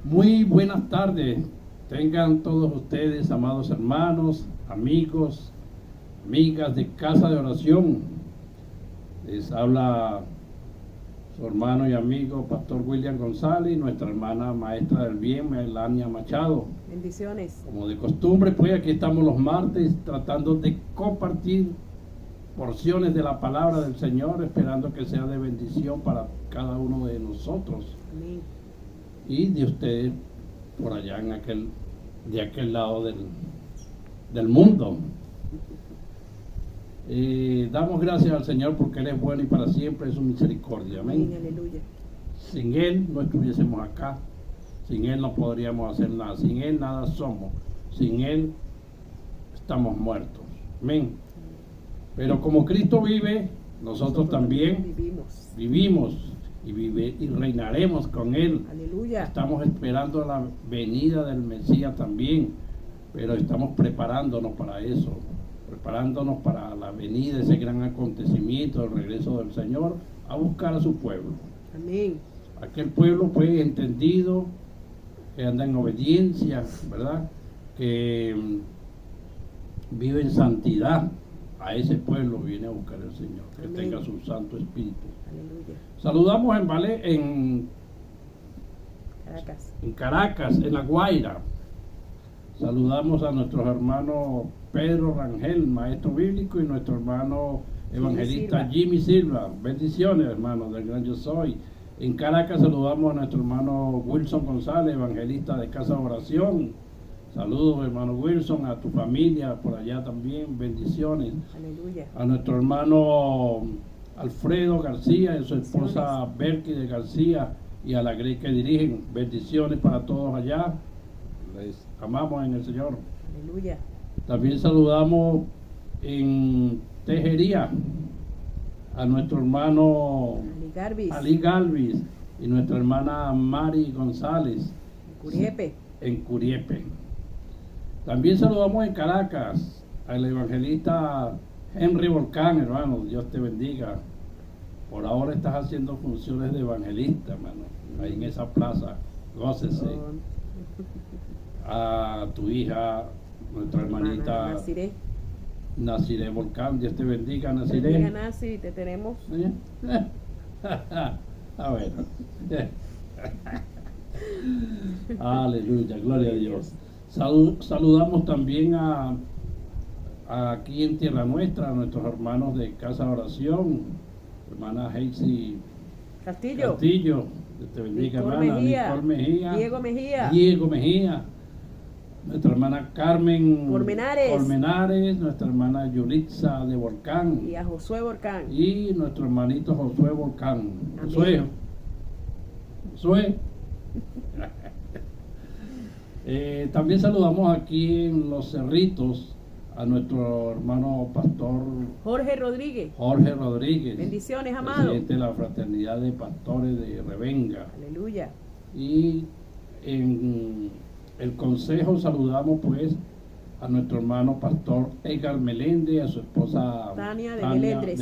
Muy buenas tardes, tengan todos ustedes, amados hermanos, amigos, amigas de Casa de Oración. Les habla su hermano y amigo Pastor William González y nuestra hermana maestra del bien, Melania Machado. Bendiciones. Como de costumbre, pues aquí estamos los martes tratando de compartir porciones de la palabra del Señor, esperando que sea de bendición para cada uno de nosotros. Amén. Y de ustedes por allá de aquel lado del mundo. Damos gracias al Señor porque Él es bueno y para siempre es su misericordia. Amén. Aleluya. Sin Él no estuviésemos acá, sin Él no podríamos hacer nada, sin Él nada somos, sin Él estamos muertos. Amén. Pero como Cristo vive, nosotros también vivimos y reinaremos con Él. Aleluya. Estamos esperando la venida del Mesías también, pero estamos preparándonos para eso, preparándonos para la venida de ese gran acontecimiento, el regreso del Señor a buscar a su pueblo. Amén. Aquel pueblo pues entendido, que anda en obediencia, ¿verdad? Que vive en santidad. A ese pueblo viene a buscar el Señor, que Amén. tenga su Santo Espíritu. Aleluya. Saludamos Caracas. en Caracas, en La Guaira. Saludamos a nuestros hermanos Pedro Rangel, maestro bíblico, y nuestro hermano evangelista Jimmy Silva. Bendiciones, hermanos del Gran Yo Soy. En Caracas saludamos a nuestro hermano Wilson González, evangelista de Casa de Oración. Saludos, hermano Wilson, a tu familia por allá también. Bendiciones. Aleluya. A nuestro hermano Alfredo García y su esposa Berky de García y a la Grey que dirigen. Bendiciones para todos allá. Les amamos en el Señor. Aleluya. También saludamos en Tejería a nuestro hermano Ali Galvis y nuestra hermana Mari González Curiepe. en Curiepe. También saludamos en Caracas al evangelista Henry Volcán, hermano. Dios te bendiga. Por ahora estás haciendo funciones de evangelista, hermano, ahí en esa plaza. Gócese. A tu hija, nuestra hermanita Naciré Volcán. Dios te bendiga, Naciré. Bendiga, Naci, te tenemos. A ver. Aleluya, gloria a Dios. Saludamos también aquí en Tierra Nuestra a nuestros hermanos de Casa de Oración, hermana Heisy Castillo, Dios te bendiga, hermana Nicole Mejía, Diego Mejía, nuestra hermana Carmen Colmenares, nuestra hermana Yulitza de Volcán y a Josué Volcán y nuestro hermanito Josué Volcán. Josué. También saludamos aquí en Los Cerritos a nuestro hermano pastor Jorge Rodríguez. Bendiciones, amado. Presidente de la Fraternidad de Pastores de Revenga. Aleluya. Y en el consejo saludamos pues a nuestro hermano pastor Edgar Meléndez, a su esposa Tania de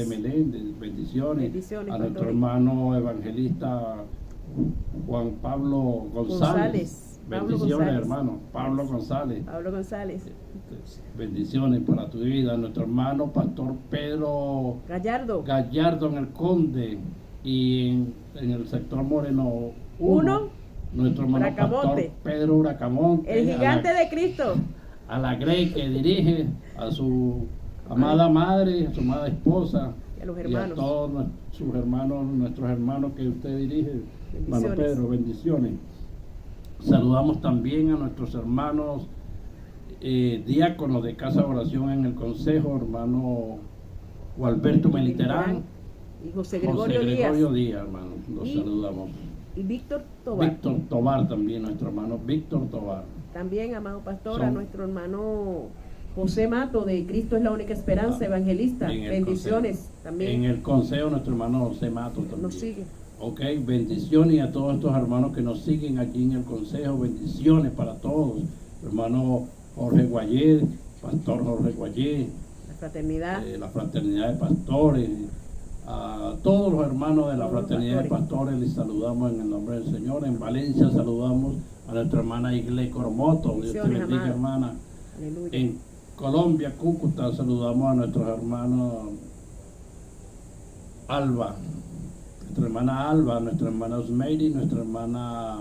Meléndez. Bendiciones. A nuestro hermano evangelista Juan Pablo González. Bendiciones, hermano. Pablo González. Bendiciones para tu vida. Nuestro hermano pastor Pedro Gallardo en el Conde y en el sector Moreno 1. Nuestro hermano pastor Pedro Huracamonte. El gigante de Cristo. A la Grey que dirige, a su amada madre, a su amada esposa. Y a los hermanos. Y a todos sus hermanos, nuestros hermanos que usted dirige. Hermano Pedro, bendiciones. Saludamos también a nuestros hermanos diáconos de Casa de Oración en el Consejo, hermano Gualberto Meliterán y José Gregorio Díaz, hermano. Los saludamos. Y Víctor Tobar también, nuestro hermano Víctor Tobar. También, amado pastor, a nuestro hermano José Mato de Cristo es la única esperanza, evangelista. Bendiciones también. En el Consejo, nuestro hermano José Mato también. Nos sigue. Ok, bendiciones y a todos estos hermanos que nos siguen aquí en el Consejo, bendiciones para todos. Hermano Jorge Guayé, pastor Jorge Guayé, la fraternidad de pastores, A todos los hermanos de la Fraternidad de Pastores les saludamos en el nombre del Señor. En Valencia saludamos a nuestra hermana Igle Coromoto. Dios te bendiga, hermana. Aleluya. En Colombia, Cúcuta, saludamos a nuestros hermanos Alba, nuestra hermana Alba, nuestra hermana Osmeiri, nuestra hermana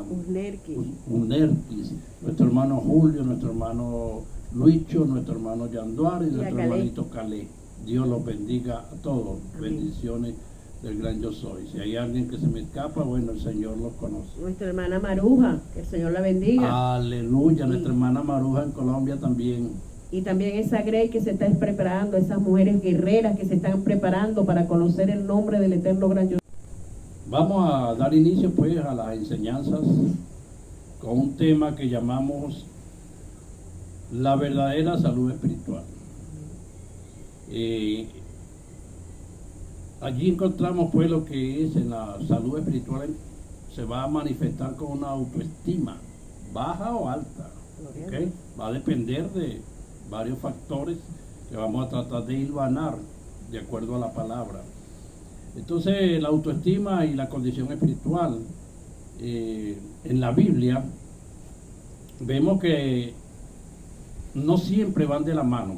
Unerquis, nuestro hermano Julio, nuestro hermano Luicho, nuestro hermano Yanduar y nuestro hermanito Calé. Dios los bendiga a todos. Amén. Bendiciones del gran yo soy. Si hay alguien que se me escapa, bueno, el Señor los conoce. Nuestra hermana Maruja, que el Señor la bendiga. Aleluya, nuestra hermana Maruja en Colombia también. Y también esa Grey que se está preparando, esas mujeres guerreras que se están preparando para conocer el nombre del eterno gran yo. Vamos a dar inicio pues a las enseñanzas con un tema que llamamos la verdadera salud espiritual. Allí encontramos pues lo que es en la salud espiritual, se va a manifestar con una autoestima baja o alta, ¿okay? Va a depender de varios factores que vamos a tratar de hilvanar de acuerdo a la palabra. Entonces la autoestima y la condición espiritual en la Biblia vemos que no siempre van de la mano,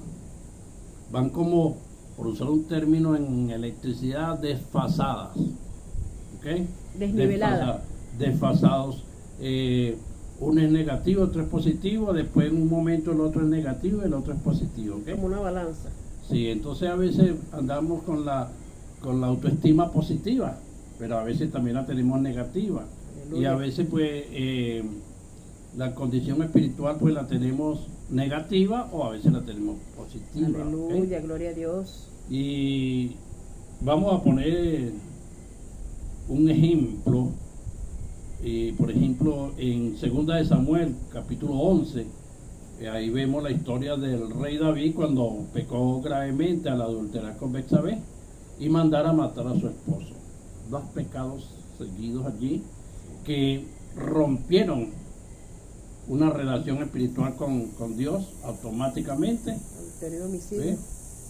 van como, por usar un término en electricidad, desfasadas, ¿ok? Desniveladas. Desfasados. Uno es negativo, otro es positivo, después en un momento el otro es negativo y el otro es positivo, ¿ok? Como una balanza. Sí, entonces a veces andamos con la autoestima positiva, pero a veces también la tenemos negativa. Aleluya. Y a veces pues la condición espiritual pues la tenemos negativa o a veces la tenemos positiva. Aleluya, ¿okay? Gloria a Dios. Y vamos a poner un ejemplo, por ejemplo en 2 de Samuel capítulo 11, ahí vemos la historia del rey David cuando pecó gravemente al adulterar con Betsabé y mandar a matar a su esposo. Dos pecados seguidos allí que rompieron una relación espiritual con Dios automáticamente. ¿Sí?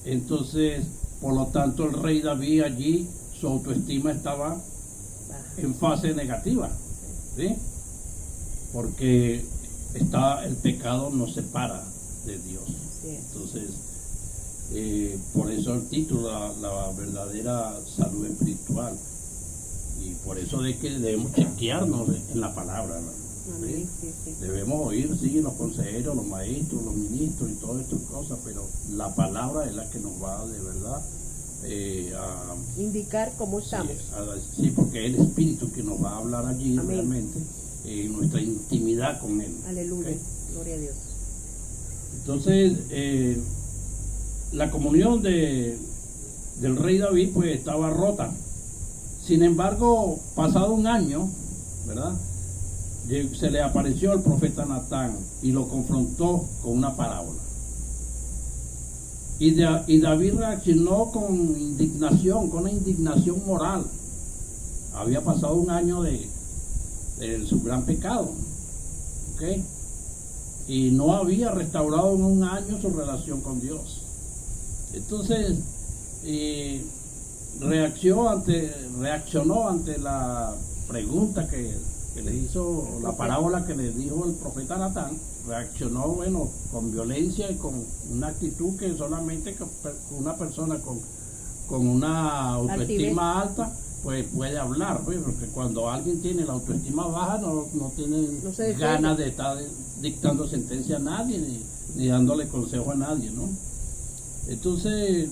Entonces, por lo tanto, el rey David allí, su autoestima estaba en fase negativa, ¿sí? Porque el pecado nos separa de Dios. Entonces, por eso el título, la verdadera salud espiritual. Y por eso es que debemos chequearnos en la palabra, ¿no? ¿Sí? Sí. Debemos oír, sí, los consejeros, los maestros, los ministros y todas estas cosas, pero la palabra es la que nos va de verdad a indicar cómo estamos. Sí, porque es el Espíritu que nos va a hablar allí. Amén. Realmente, en nuestra intimidad con Él. Aleluya, ¿okay? Gloria a Dios. Entonces, la comunión del rey David pues estaba rota. Sin embargo, pasado un año, ¿verdad?, se le apareció el profeta Natán y lo confrontó con una parábola. Y David reaccionó con indignación, con una indignación moral. Había pasado un año de su gran pecado, ¿ok? Y no había restaurado en un año su relación con Dios. Entonces, reaccionó ante la pregunta que le hizo, la parábola que le dijo el profeta Natán. Reaccionó, bueno, con violencia y con una actitud que solamente una persona con una autoestima alta pues puede hablar, pues, porque cuando alguien tiene la autoestima baja no tiene ganas de estar dictando sentencia a nadie ni dándole consejo a nadie, ¿no? Entonces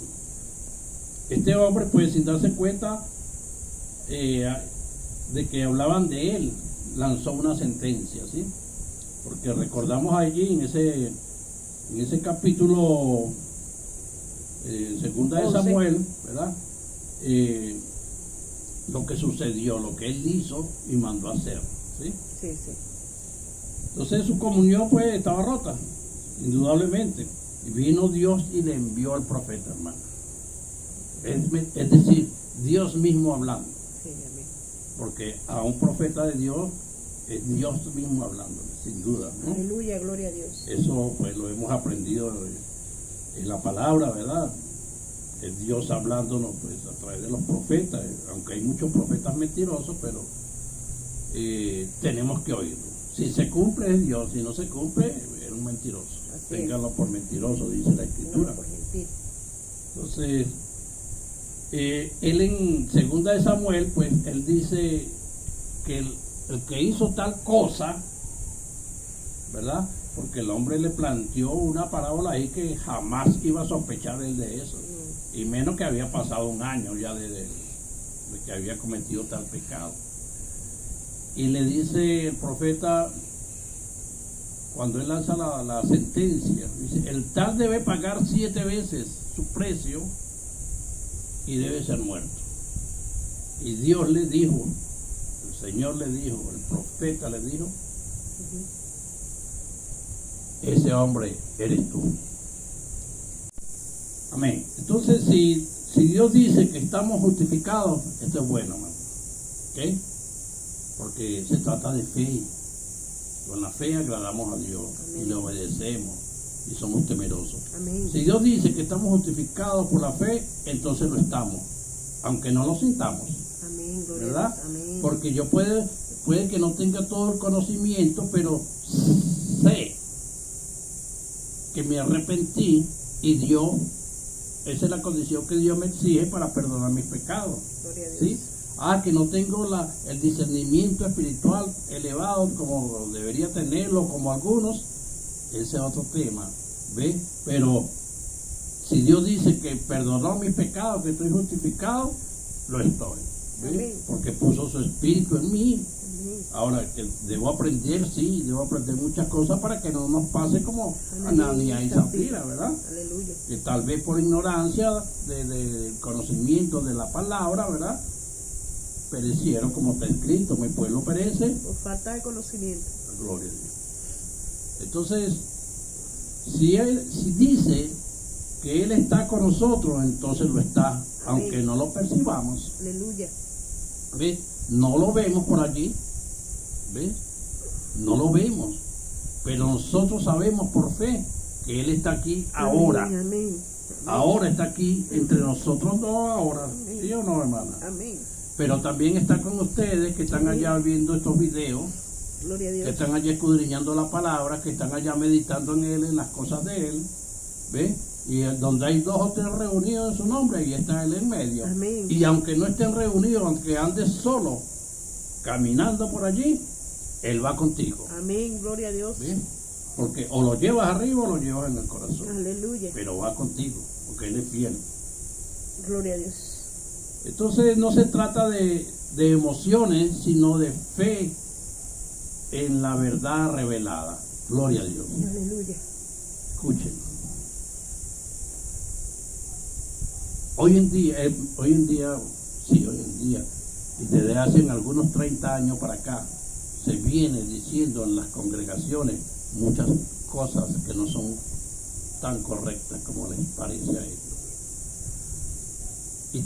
este hombre, pues, sin darse cuenta de que hablaban de él, lanzó una sentencia, ¿sí? Porque recordamos allí en ese capítulo 2 de Samuel, ¿verdad? Lo que sucedió, lo que él hizo y mandó a hacer, ¿sí? Sí. Entonces su comunión pues estaba rota, indudablemente. Y vino Dios y le envió al profeta, hermano. Es decir, Dios mismo hablando. Sí, amén. Porque a un profeta de Dios es Dios mismo hablándole, sin duda, ¿no? Aleluya, gloria a Dios. Eso pues lo hemos aprendido en la palabra, ¿verdad? es Dios hablándonos pues a través de los profetas, aunque hay muchos profetas mentirosos, pero tenemos que oírlo. Si se cumple es Dios, si no se cumple es un mentiroso. Ténganlo por mentiroso, dice la Escritura. Entonces, él en 2 de Samuel, pues él dice que el que hizo tal cosa, ¿verdad? Porque el hombre le planteó una parábola ahí que jamás iba a sospechar él de eso, y menos que había pasado un año ya de que había cometido tal pecado. Y le dice el profeta, cuando él lanza la sentencia, dice, el tal debe pagar 7 veces su precio y debe ser muerto. Y Dios le dijo, el Señor le dijo, el profeta le dijo, ese hombre eres tú. Amén. Entonces, si Dios dice que estamos justificados, esto es bueno, hermano. ¿Ok? Porque se trata de fe. Con la fe agradamos a Dios. Amén. Y le obedecemos y somos temerosos. Amén. Si Dios dice que estamos justificados por la fe, entonces lo estamos, aunque no lo sintamos. Amén, ¿verdad? Amén. Porque yo puede que no tenga todo el conocimiento, pero sé que me arrepentí y Dios, esa es la condición que Dios me exige para perdonar mis pecados. Gloria a Dios. ¿Sí? Que no tengo el discernimiento espiritual elevado como debería tenerlo, como algunos, ese es otro tema, ¿ves? Pero si Dios dice que perdonó mis pecados, que estoy justificado, lo estoy, ¿ves? Porque puso su espíritu en mí. Ahora, que debo aprender, sí, debo aprender muchas cosas para que no nos pase como a Ananías y Zafira, ¿verdad? Aleluya. Que tal vez por ignorancia del conocimiento de la palabra, ¿verdad? Perecieron, como está escrito, mi pueblo perece por falta de conocimiento. Gloria a Dios. Entonces, si dice que Él está con nosotros, entonces lo está. Amén. Aunque no lo percibamos. Aleluya. ¿Ves? No lo vemos por allí, ¿ves? No lo vemos, pero nosotros sabemos por fe que Él está aquí ahora. Amén, amén. Ahora está aquí entre nosotros dos ahora. Amén. ¿Sí o no, hermana? Amén. Pero también está con ustedes que están allá viendo estos videos, Gloria a Dios. que están allá escudriñando la palabra, que están allá meditando en Él, en las cosas de Él, ¿ves? Y donde hay 2 o 3 reunidos en su nombre, y está Él en medio. Amén. Y aunque no estén reunidos, aunque andes solo, caminando por allí, Él va contigo. Amén, gloria a Dios. ¿Ves? Porque o lo llevas arriba o lo llevas en el corazón. Aleluya. Pero va contigo, porque Él es fiel. Gloria a Dios. Entonces no se trata de emociones, sino de fe en la verdad revelada. Gloria a Dios. Aleluya. Escuchen. Hoy en día, y desde hace algunos 30 años para acá, se viene diciendo en las congregaciones muchas cosas que no son tan correctas como les parece a ellos. Y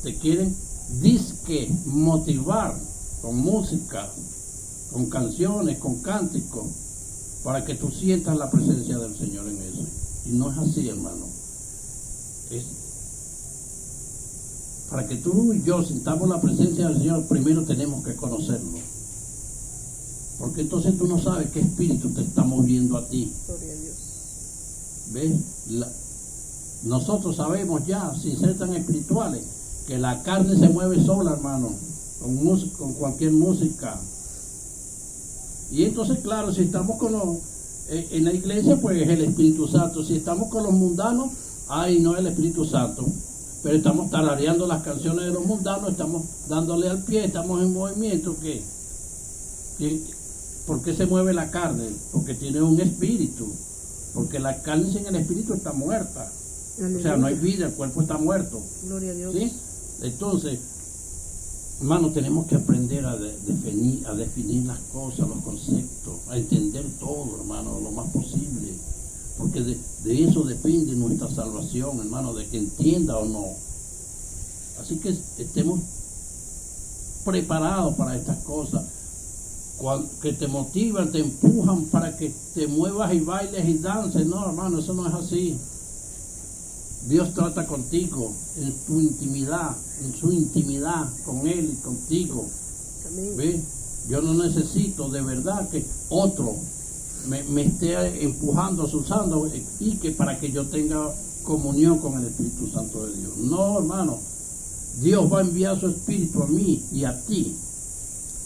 te quieren disque motivar con música, con canciones, con cánticos, para que tú sientas la presencia del Señor en eso. Y no es así, hermano. Es para que tú y yo sintamos la presencia del Señor, primero tenemos que conocerlo. Porque entonces tú no sabes qué espíritu te está moviendo a ti. Gloria a Dios. ¿Ves? Nosotros sabemos ya, sin ser tan espirituales, que la carne se mueve sola, hermano, con cualquier música. Y entonces, claro, si estamos en la iglesia, pues es el Espíritu Santo. Si estamos con los mundanos, no es el Espíritu Santo. Pero estamos tarareando las canciones de los mundanos, estamos dándole al pie, estamos en movimiento. ¿Por qué se mueve la carne? Porque tiene un espíritu. Porque la carne sin el espíritu está muerta. Aleluya. O sea, no hay vida, el cuerpo está muerto. Gloria a Dios. ¿Sí? Entonces, hermano, tenemos que aprender a definir las cosas, los conceptos, a entender todo, hermano, lo más posible. Porque de eso depende nuestra salvación, hermano, de que entienda o no. Así que estemos preparados para estas cosas, que te motivan, te empujan para que te muevas y bailes y dances. No, hermano, eso no es así. Dios trata contigo en tu intimidad, en su intimidad con Él y contigo. ¿Ve? Yo no necesito de verdad que otro me esté empujando, usando, y que para que yo tenga comunión con el Espíritu Santo de Dios. No, hermano, Dios va a enviar su Espíritu a mí y a ti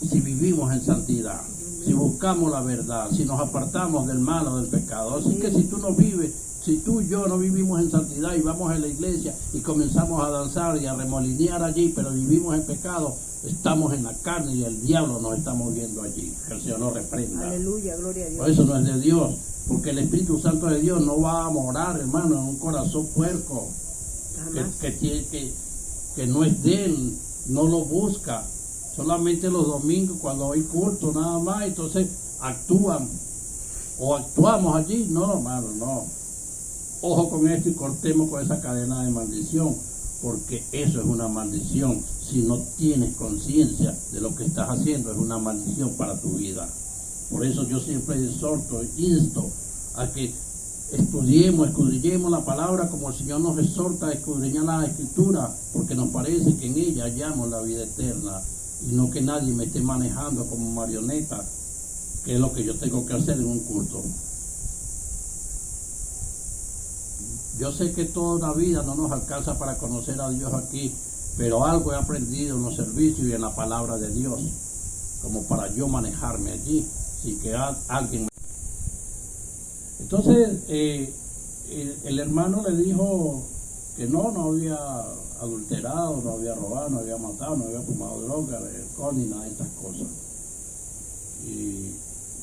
si vivimos en santidad, si buscamos la verdad, si nos apartamos del malo, del pecado. Así que si tú no vives, si tú y yo no vivimos en santidad y vamos a la iglesia y comenzamos a danzar y a remolinear allí, pero vivimos en pecado, estamos en la carne y el diablo nos está moviendo allí. Que el Señor nos reprenda. Aleluya, gloria a Dios. Por eso no es de Dios, porque el Espíritu Santo de Dios no va a morar, hermano, en un corazón puerco que no es de Él, no lo busca. Solamente los domingos cuando hay culto nada más, entonces actúan o actuamos allí. No, hermano, no. Ojo con esto y cortemos con esa cadena de maldición, porque eso es una maldición. Si no tienes conciencia de lo que estás haciendo, es una maldición para tu vida. Por eso yo siempre exhorto, insto a que escudriñemos la palabra como el Señor nos exhorta a escudriñar la Escritura, porque nos parece que en ella hallamos la vida eterna, y no que nadie me esté manejando como marioneta, que es lo que yo tengo que hacer en un culto. Yo sé que toda una vida no nos alcanza para conocer a Dios aquí, pero algo he aprendido en los servicios y en la palabra de Dios, como para yo manejarme allí, sin que alguien me... Entonces, el hermano le dijo que no había adulterado, no había robado, no había matado, no había fumado droga, alcohol, ni nada de estas cosas. Y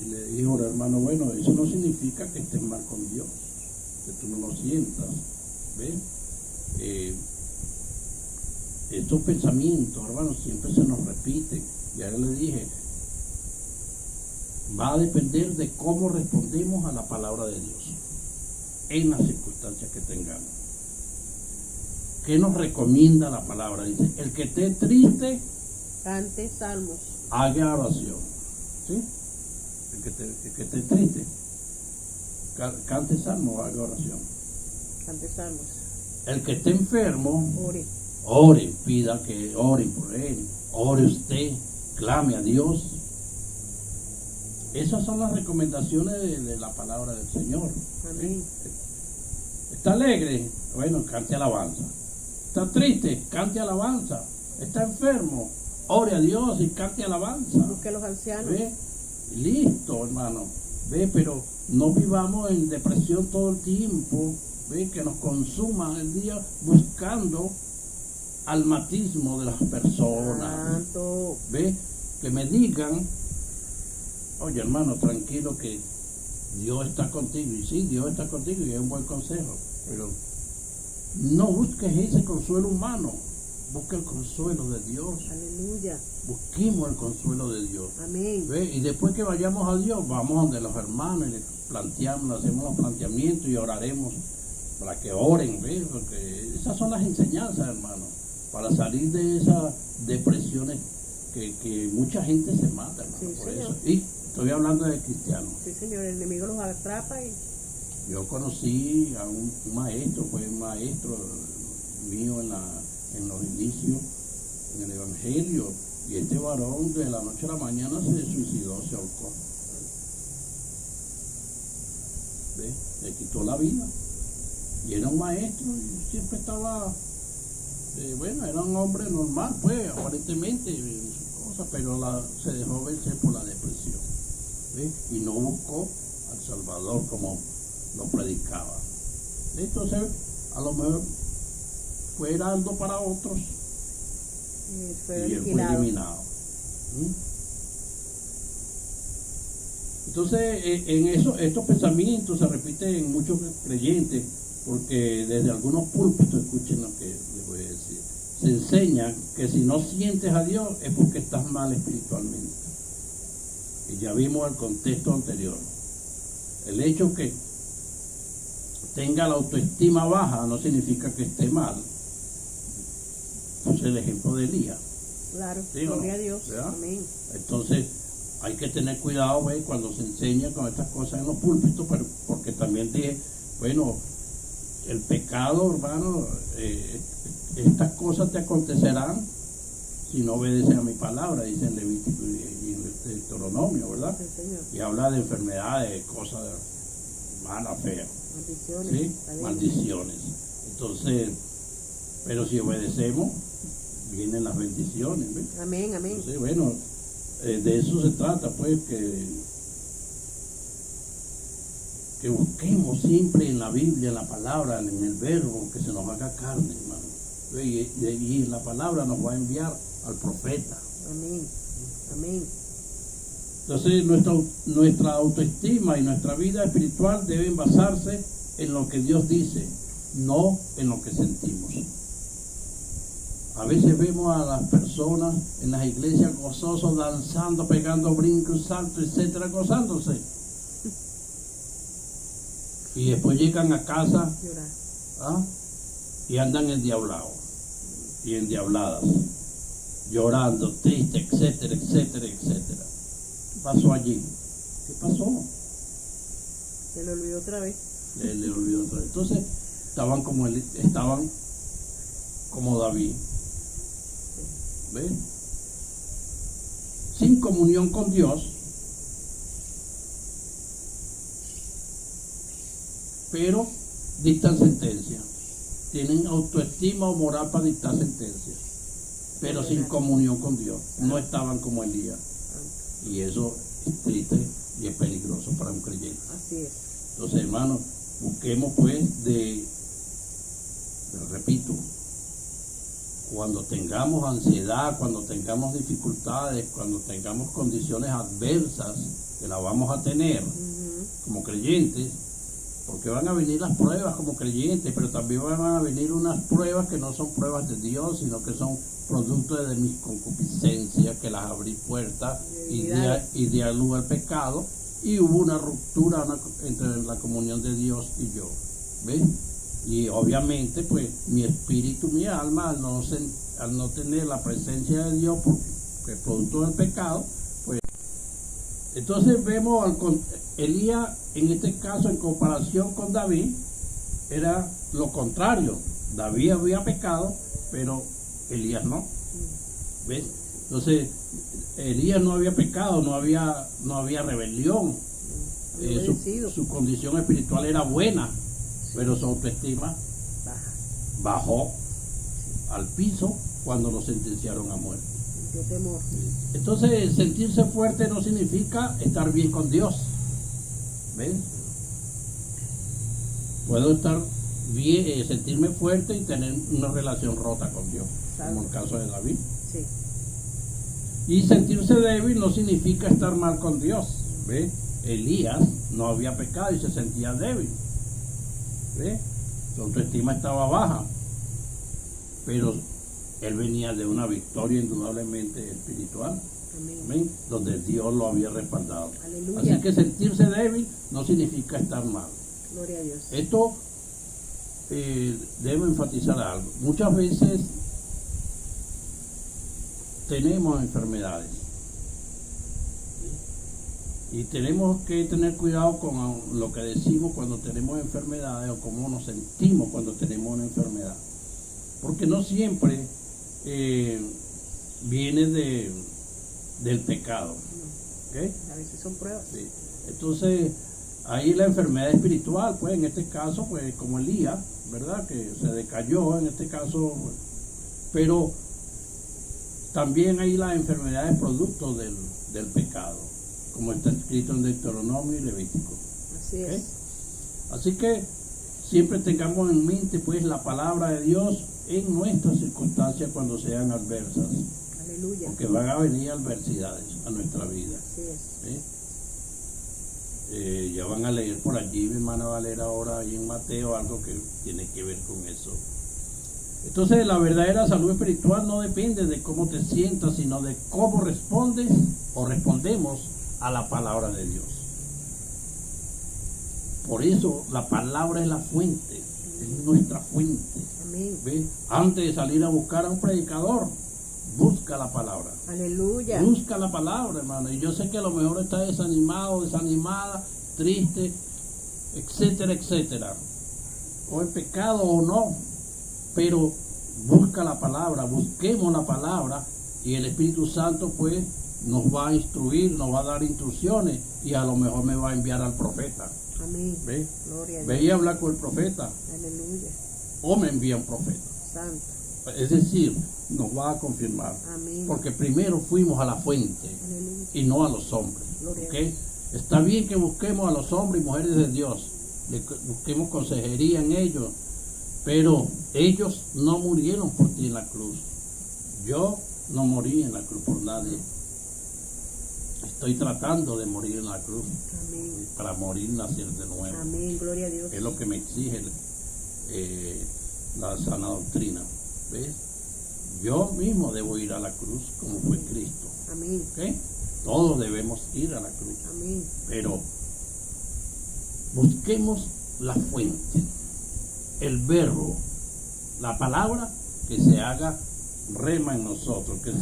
le dijo el hermano, bueno, eso no significa que estés mal con Dios, que tú no lo sientas, ¿ves? Estos pensamientos, hermanos, siempre se nos repiten. Ya le dije, va a depender de cómo respondemos a la palabra de Dios en las circunstancias que tengamos. ¿Qué nos recomienda la palabra? Dice, el que esté triste, cante salmos, haga oración. ¿Sí? El que esté triste, cante salmos, haga oración. Cante salmos. El que esté enfermo, ore, pida que oren por él, ore usted, clame a Dios. Esas son las recomendaciones de la palabra del Señor. Amén. ¿Está alegre? Bueno, cante alabanza. ¿Está triste? Cante alabanza. ¿Está enfermo? Ore a Dios y cante alabanza. Busque a los ancianos. ¿Ve? Listo, hermano. Ve, pero no vivamos en depresión todo el tiempo. Ve, que nos consuma el día buscando almatismo de las personas. Santo. Ve, que me digan, oye, hermano, tranquilo que Dios está contigo. Y sí, Dios está contigo y es un buen consejo, pero no busques ese consuelo humano, busca el consuelo de Dios. Aleluya. Busquemos el consuelo de Dios. Amén. ¿Ve? Y después que vayamos a Dios, vamos donde los hermanos y les planteamos, hacemos los planteamientos y oraremos para que oren, ¿ve? Porque esas son las enseñanzas, hermano, para salir de esas depresiones que mucha gente se mata, hermano, Sí, por señor. eso. Y estoy hablando de cristianos. Sí, señor, el enemigo los atrapa y... Yo conocí a un maestro, fue un maestro mío en los inicios, en el Evangelio, y este varón de la noche a la mañana se suicidó, se ahorcó. ¿Ve? Le quitó la vida. Y era un maestro, y siempre estaba, bueno, era un hombre normal, pues, aparentemente, en sus cosas, pero se dejó vencer por la depresión. ¿Ve? Y no buscó al Salvador como lo predicaba. Entonces, a lo mejor fue heraldo para otros y él fue eliminado. Entonces, en estos pensamientos se repiten en muchos creyentes, porque desde algunos púlpitos, escuchen lo que les voy a decir, se enseña que si no sientes a Dios es porque estás mal espiritualmente. Y ya vimos el contexto anterior. El hecho que tenga la autoestima baja no significa que esté mal. Pues el ejemplo de Elías. Claro, ¿Sí, gloria no? a Dios. ¿Verdad? Amén. Entonces hay que tener cuidado, ¿ves? Cuando se enseña con estas cosas en los púlpitos, pero porque también dije, bueno, el pecado, hermano, estas cosas te acontecerán si no obedeces a mi palabra, dice en Levítico y en Deuteronomio, ¿verdad? Sí, Señor. Y habla de enfermedades, de cosas malas, feas. Maldiciones. ¿Sí? Maldiciones. Entonces, pero si obedecemos, vienen las bendiciones, ¿ves? Amén, amén. Entonces, bueno, de eso se trata, pues, que busquemos siempre en la Biblia, en la palabra, en el verbo, que se nos haga carne, hermano. Y la palabra nos va a enviar al profeta. Amén, amén. Entonces, nuestra autoestima y nuestra vida espiritual deben basarse en lo que Dios dice, no en lo que sentimos. A veces vemos a las personas en las iglesias gozosos, danzando, pegando brincos, saltos, etcétera, gozándose. Y después llegan a casa, ¿ah?, y andan endiablados y endiabladas, llorando, triste, etcétera, etcétera, etcétera. ¿Qué pasó allí? ¿Qué pasó? Se le olvidó otra vez. Le olvidó otra vez. Entonces, estaban como David. ¿Ves? Sin comunión con Dios, pero dictan sentencia. Tienen autoestima o moral para dictar sentencia, pero sin comunión con Dios. No estaban como Elías. Y eso es triste y es peligroso para un creyente. Así es. Entonces, hermanos, busquemos pues repito, cuando tengamos ansiedad, cuando tengamos dificultades, cuando tengamos condiciones adversas, que las vamos a tener como creyentes, porque van a venir las pruebas como creyentes, pero también van a venir unas pruebas que no son pruebas de Dios, sino que son producto de mis concupiscencias, que las abrí puertas y di a luz al pecado, y hubo una ruptura entre la comunión de Dios y yo. ¿Ves? Y obviamente, pues, mi espíritu, mi alma, al no tener la presencia de Dios, porque es producto del pecado, pues. Entonces vemos Elías, en este caso, en comparación con David, era lo contrario. David había pecado, pero Elías no. ¿Ves? Entonces, Elías no había pecado, no había rebelión. Su condición espiritual era buena, pero su autoestima bajó al piso cuando lo sentenciaron a muerte. Qué temor. Entonces, sentirse fuerte no significa estar bien con Dios. ¿Ven? Puedo estar bien, sentirme fuerte y tener una relación rota con Dios, como el caso de David. Sí. Y sentirse débil no significa estar mal con Dios. ¿Ve? Elías no había pecado y se sentía débil. ¿Ve? Su autoestima estaba baja, pero él venía de una victoria indudablemente espiritual. Amén. Donde Dios lo había respaldado. Aleluya. Así que sentirse débil no significa estar mal. Gloria a Dios. Esto debo enfatizar algo. Muchas veces tenemos enfermedades y tenemos que tener cuidado con lo que decimos cuando tenemos enfermedades o cómo nos sentimos cuando tenemos una enfermedad, porque no siempre viene del pecado. ¿Okay? A veces son pruebas. Sí. Entonces, ahí la enfermedad espiritual, pues en este caso, pues como Elías, ¿verdad? Que se decayó en este caso, pero también hay las enfermedades producto del pecado, como está escrito en Deuteronomio y Levítico. Así es. Así que siempre tengamos en mente pues la palabra de Dios en nuestras circunstancias cuando sean adversas. Aleluya. Porque van a venir adversidades a nuestra vida. Así es. Ya van a leer por allí, mi hermana va a leer ahora ahí en Mateo algo que tiene que ver con eso. Entonces, la verdadera salud espiritual no depende de cómo te sientas, sino de cómo respondes o respondemos a la palabra de Dios. Por eso la palabra es la fuente, es nuestra fuente. Amén. ¿Ve? Antes de salir a buscar a un predicador, busca la palabra. Aleluya. Busca la palabra, hermano. Y yo sé que a lo mejor está desanimado, desanimada, triste, etcétera, etcétera. o en pecado o no, pero busca la palabra, busquemos la palabra y el Espíritu Santo pues nos va a instruir, nos va a dar instrucciones y a lo mejor me va a enviar al profeta. Amén. ¿Ve? Gloria a Dios. Ve y habla con el profeta. Aleluya. O me envía un profeta. Santo. Es decir, nos va a confirmar. Amén. Porque primero fuimos a la fuente. Aleluya. Y no a los hombres. Gloria a ¿Okay? Está bien que busquemos a los hombres y mujeres de Dios, busquemos consejería en ellos, pero ellos no murieron por ti en la cruz. Yo no morí en la cruz por nadie. Estoy tratando de morir en la cruz. Amén. Para morir, nacer de nuevo. Amén, gloria a Dios. Es lo que me exige la sana doctrina. ¿Ves? Yo mismo debo ir a la cruz como fue Cristo. Amén. ¿Okay? Todos debemos ir a la cruz. Amén. Pero busquemos la fuente, el verbo, la palabra que se haga rema en nosotros, que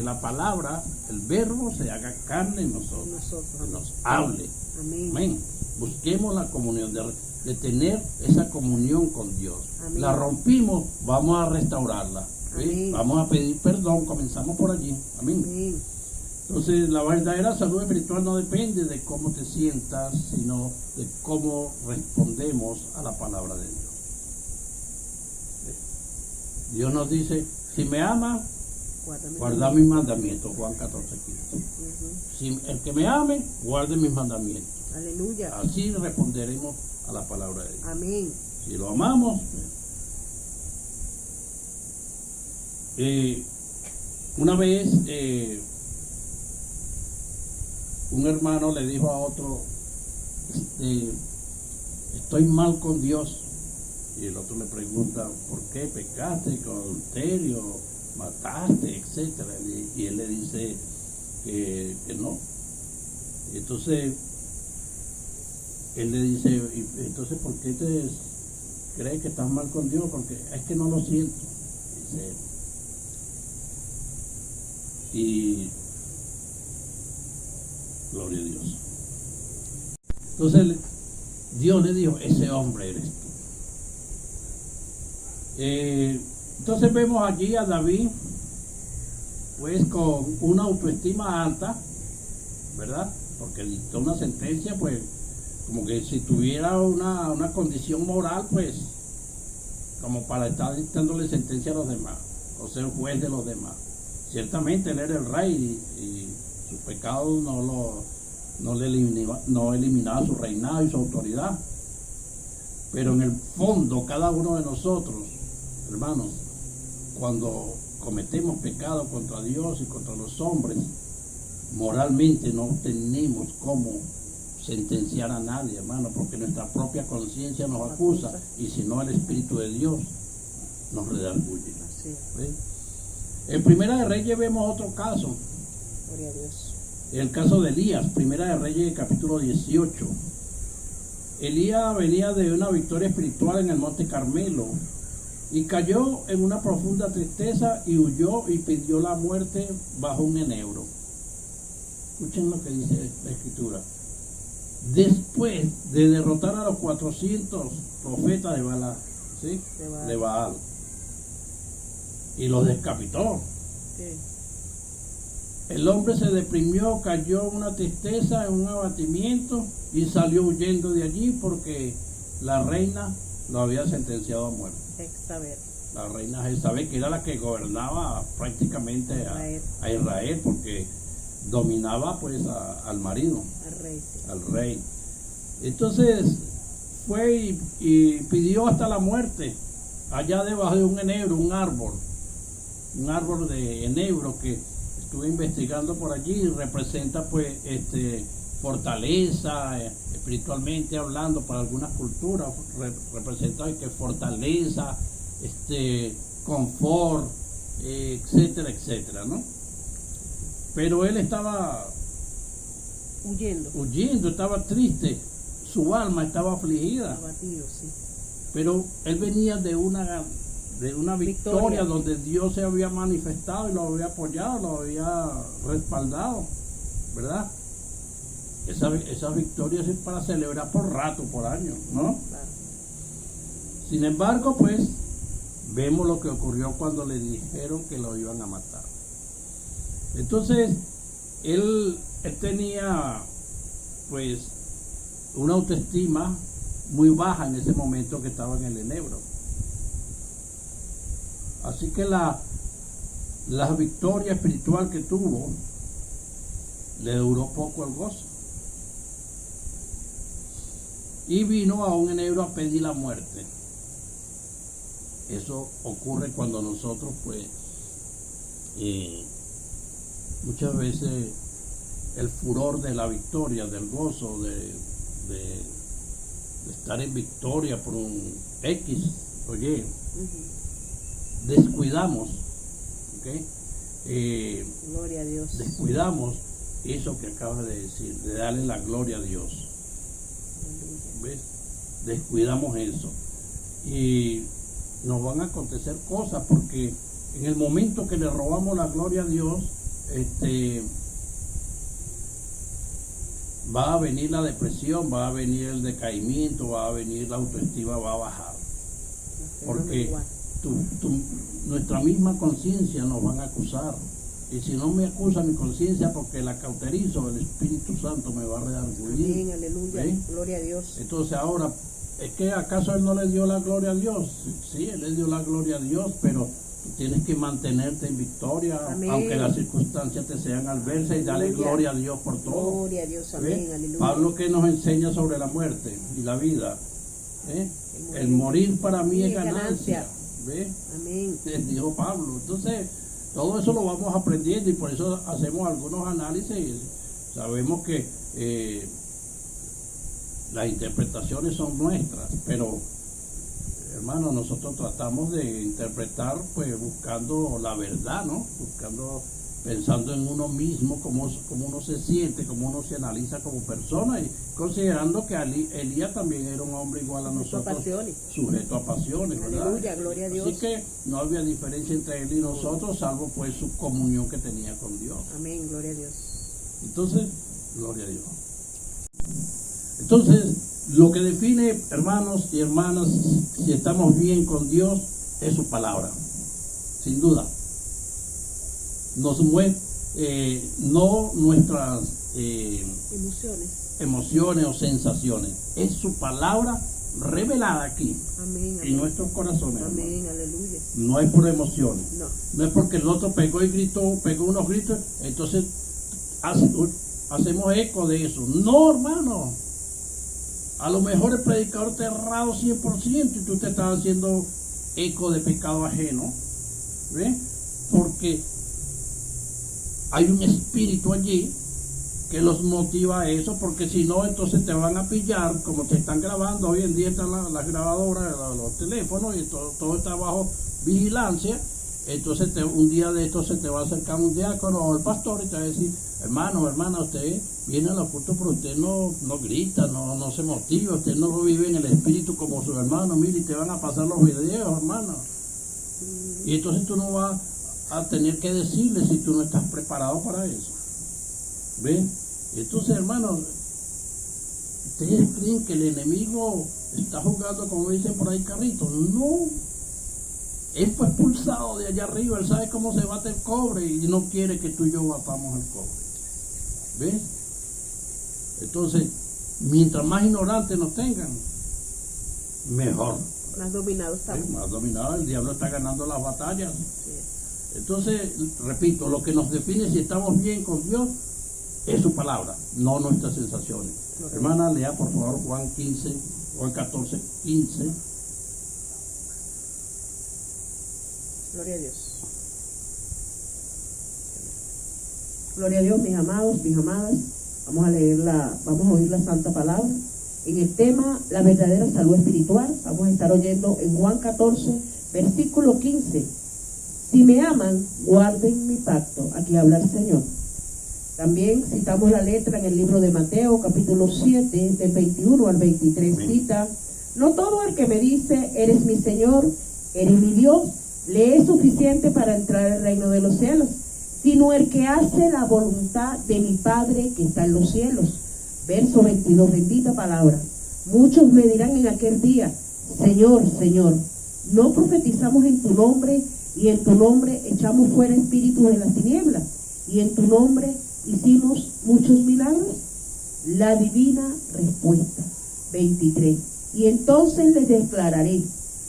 la palabra, el verbo se haga carne en nosotros, que nos hable. Amén. Amén. Busquemos la comunión, de tener esa comunión con Dios. Amén. La rompimos, vamos a restaurarla. ¿Sí? Vamos a pedir perdón, comenzamos por allí. Amén. Amén. Entonces, la verdadera salud espiritual no depende de cómo te sientas, sino de cómo respondemos a la palabra de Dios. Dios nos dice, si me ama, guarda mis mandamientos, Juan 14:15. Si el que me ame, guarde mis mandamientos. Aleluya. Así responderemos a la palabra de Dios. Amén. Si lo amamos, una vez un hermano le dijo a otro, estoy mal con Dios. Y el otro le pregunta, ¿por qué pecaste con adulterio, mataste, etcétera? Y él le dice que no. Y entonces él le dice, entonces ¿por qué te crees que estás mal con Dios? Porque es que no lo siento, dice él. Y gloria a Dios. Entonces Dios le dijo, ese hombre eres tú. Entonces vemos allí a David pues con una autoestima alta, ¿verdad? Porque dictó una sentencia pues como que si tuviera una condición moral pues como para estar dictándole sentencia a los demás o ser juez de los demás. Ciertamente él era el rey y sus pecados no eliminaba su reinado y su autoridad, pero en el fondo cada uno de nosotros, hermanos, cuando cometemos pecado contra Dios y contra los hombres, moralmente no tenemos cómo sentenciar a nadie, hermano, porque nuestra propia conciencia nos acusa y si no el Espíritu de Dios nos redarguye. En Primera de Reyes vemos otro caso. Gloria a Dios. El caso de Elías, Primera de Reyes, capítulo 18. Elías venía de una victoria espiritual en el Monte Carmelo y cayó en una profunda tristeza y huyó y pidió la muerte bajo un enebro. Escuchen lo que dice la Escritura. Después de derrotar a los 400 profetas de Baal, ¿sí? de Baal, y los decapitó. Sí. El hombre se deprimió, cayó en una tristeza, en un abatimiento y salió huyendo de allí porque la reina lo había sentenciado a muerte. Jezabel. La reina Jezabel, que era la que gobernaba prácticamente a Israel, porque dominaba pues al marido, al rey, sí. al rey. Entonces fue y pidió hasta la muerte allá debajo de un enebro, un árbol de enebro que estuve investigando por allí, representa pues fortaleza, espiritualmente hablando para algunas culturas, representa que fortaleza, confort, etcétera, etcétera, ¿no? Pero él estaba huyendo, estaba triste, su alma estaba afligida. Abatido, sí. Pero él venía de una victoria donde Dios se había manifestado y lo había apoyado, lo había respaldado, ¿verdad? Esa victoria es para celebrar por rato, por año, ¿no? Claro. Sin embargo, pues, vemos lo que ocurrió cuando le dijeron que lo iban a matar. Entonces, él tenía, pues, una autoestima muy baja en ese momento que estaba en el enebro. Así que la victoria espiritual que tuvo le duró poco el gozo. Y vino a un enebro a pedir la muerte. Eso ocurre cuando nosotros, pues, muchas veces el furor de la victoria, del gozo, de estar en victoria por un X, oye, descuidamos, ¿okay? Gloria a Dios. Descuidamos eso que acabas de decir, de darle la gloria a Dios. ¿Ves? Descuidamos eso. Y nos van a acontecer cosas porque en el momento que le robamos la gloria a Dios, va a venir la depresión, va a venir el decaimiento, va a venir la autoestima, va a bajar. Porque nuestra misma conciencia nos van a acusar. Y si no me acusa mi conciencia porque la cauterizo, el Espíritu Santo me va a redarguir. Amén, aleluya, ¿sí? Gloria a Dios. Entonces ahora, ¿es que acaso Él no le dio la gloria a Dios? Sí, Él le dio la gloria a Dios, pero tú tienes que mantenerte en victoria. Amén. Aunque las circunstancias te sean adversas, y darle gloria a Dios por todo. Gloria a Dios, amén, aleluya. Pablo que nos enseña sobre la muerte y la vida. El morir para mí es ganancia. ¿Ve? Amén. Dijo Pablo. Entonces, todo eso lo vamos aprendiendo y por eso hacemos algunos análisis. Sabemos que las interpretaciones son nuestras, pero hermano, nosotros tratamos de interpretar pues buscando la verdad, ¿no? Pensando en uno mismo, cómo uno se siente, cómo uno se analiza como persona y considerando que Elías también era un hombre igual a nosotros, sujeto a pasiones, ¿verdad? Aleluya, gloria a Dios. Así que no había diferencia entre él y nosotros, salvo pues su comunión que tenía con Dios. Amén, gloria a Dios. Entonces, gloria a Dios. Entonces, lo que define, hermanos y hermanas, si estamos bien con Dios, es su palabra, sin duda. Nos mueve, no nuestras emociones o sensaciones, es su palabra revelada aquí. Amén, en nuestros corazones. Amén, aleluya. No es por emociones, no es porque el otro pegó y gritó, pegó unos gritos, entonces hacemos eco de eso. No, hermano, a lo mejor el predicador te ha errado 100% y tú te estás haciendo eco de pecado ajeno. ¿Ves? Porque hay un espíritu allí que los motiva a eso, porque si no, entonces te van a pillar, como te están grabando. Hoy en día están las grabadoras, los teléfonos, y todo está bajo vigilancia. Entonces un día de esto se te va a acercar un diácono o el pastor y te va a decir: hermano, hermana, usted viene al culto, pero usted no grita, no se motiva, usted no vive en el espíritu como su hermano. Mire, y te van a pasar los videos, hermano. Y entonces tú no vas a tener que decirle si tú no estás preparado para eso. ¿Ven? Entonces, hermanos, ¿ustedes creen que el enemigo está jugando, como dicen por ahí, carrito? No. Él fue expulsado de allá arriba, él sabe cómo se bate el cobre y no quiere que tú y yo batamos el cobre. ¿Ves? Entonces, mientras más ignorantes nos tengan, mejor. Más dominados estamos. Más dominados, el diablo está ganando las batallas. Sí. Entonces, repito, lo que nos define si estamos bien con Dios es su palabra, no nuestras sensaciones. Hermana, lea por favor Juan 14, 15. Gloria a Dios. Gloria a Dios, mis amados, mis amadas. Vamos a oír la santa palabra. En el tema, la verdadera salud espiritual, vamos a estar oyendo en Juan 14, versículo 15. Si me aman, guarden mi pacto. Aquí habla el Señor. También citamos la letra en el libro de Mateo, capítulo 7, del 21 al 23. Cita: no todo el que me dice, eres mi Señor, eres mi Dios, le es suficiente para entrar al reino de los cielos, sino el que hace la voluntad de mi Padre que está en los cielos. Verso 22, bendita palabra. Muchos me dirán en aquel día: Señor, Señor, ¿no profetizamos en tu nombre y en tu nombre echamos fuera espíritus de las tinieblas y en tu nombre hicimos muchos milagros? La divina respuesta, 23. Y entonces les declararé,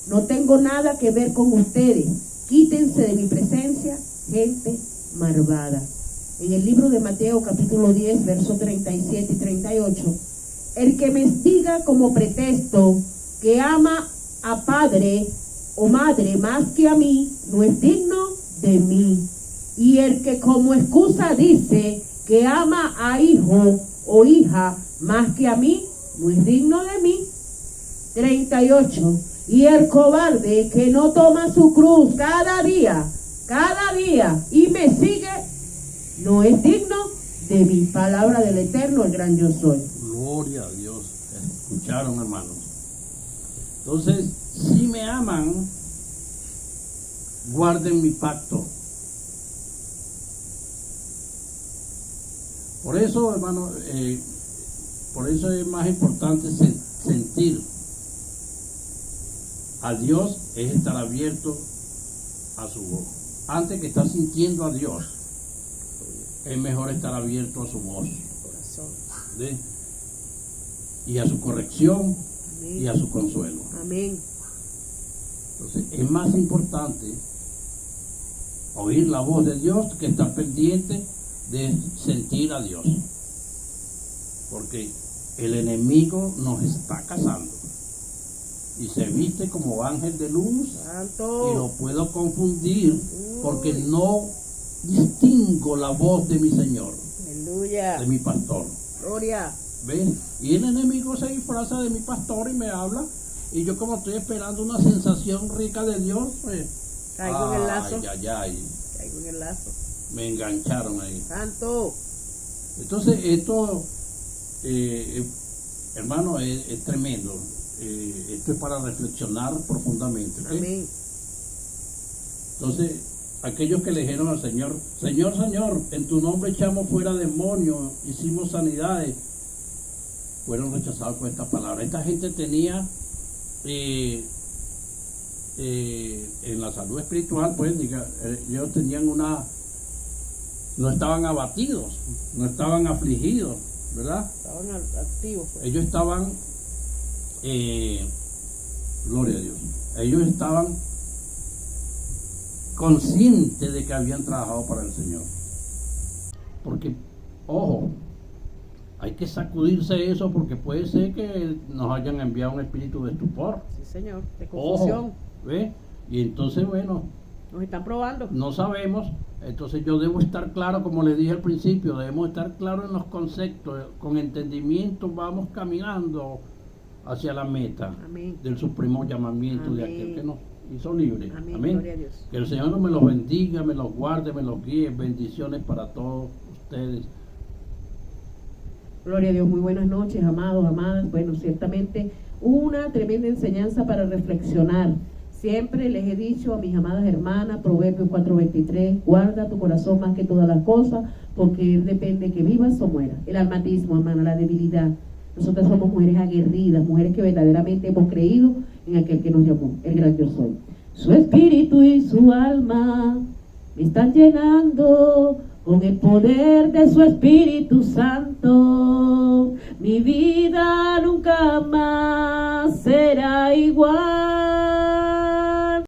no tengo nada que ver con ustedes, quítense de mi presencia, gente malvada. En el libro de Mateo capítulo 10, versos 37 y 38, el que me diga como pretexto que ama a padre o madre más que a mí, no es digno de mí. Y el que como excusa dice que ama a hijo o hija más que a mí, no es digno de mí. 38. Y el cobarde que no toma su cruz cada día, y me sigue, no es digno de mi. Palabra del Eterno, el gran yo soy. Gloria a Dios. Escucharon, hermanos. Entonces, si me aman, guarden mi pacto. Por eso, hermano, por eso es más importante sentir a Dios, es estar abierto a su voz. Antes que estar sintiendo a Dios, es mejor estar abierto a su voz. ¿Sí? Y a su corrección. Amén. Y a su consuelo. Amén. Entonces, es más importante oír la voz de Dios que estar pendiente de sentir a Dios. Porque el enemigo nos está cazando. Y se viste como ángel de luz. Santo. Y lo puedo confundir porque no distingo la voz de mi Señor. Aleluya. De mi pastor. Gloria. ¿Ven? Y el enemigo se disfraza de mi pastor y me habla. Y yo, como estoy esperando una sensación rica de Dios, pues, caigo en el lazo. Caigo en el lazo. Me engancharon ahí. Santo. Entonces esto, hermano, es tremendo. Esto es para reflexionar profundamente. ¿Okay? Amén. Entonces, aquellos que le dijeron al Señor, Señor, Señor, en tu nombre echamos fuera demonios, hicimos sanidades, fueron rechazados con esta palabra. Esta gente tenía en la salud espiritual, pues, ellos tenían no estaban abatidos, no estaban afligidos, ¿verdad? Estaban activos. Pues. Ellos estaban, gloria a Dios, ellos estaban conscientes de que habían trabajado para el Señor. Porque, ojo, hay que sacudirse eso porque puede ser que nos hayan enviado un espíritu de estupor. Sí, Señor, de confusión. Ojo, ¿ve? Y entonces, bueno, nos están probando. No sabemos, entonces yo debo estar claro, como les dije al principio, debemos estar claros en los conceptos, con entendimiento vamos caminando hacia la meta. Amén. Del supremo llamamiento. Amén. De aquel que nos hizo libres. Amén. Amén. Gloria a Dios. Que el Señor me los bendiga, me los guarde, me los guíe. Bendiciones para todos ustedes. Gloria a Dios, muy buenas noches, amados, amadas. Bueno, ciertamente una tremenda enseñanza para reflexionar. Siempre les he dicho a mis amadas hermanas, Proverbios 4:23, guarda tu corazón más que todas las cosas, porque él depende que vivas o mueras. El almatismo, hermana, la debilidad. Nosotras somos mujeres aguerridas, mujeres que verdaderamente hemos creído en aquel que nos llamó, el gran yo soy. Su espíritu y su alma me están llenando con el poder de su Espíritu Santo. Mi vida nunca más será igual.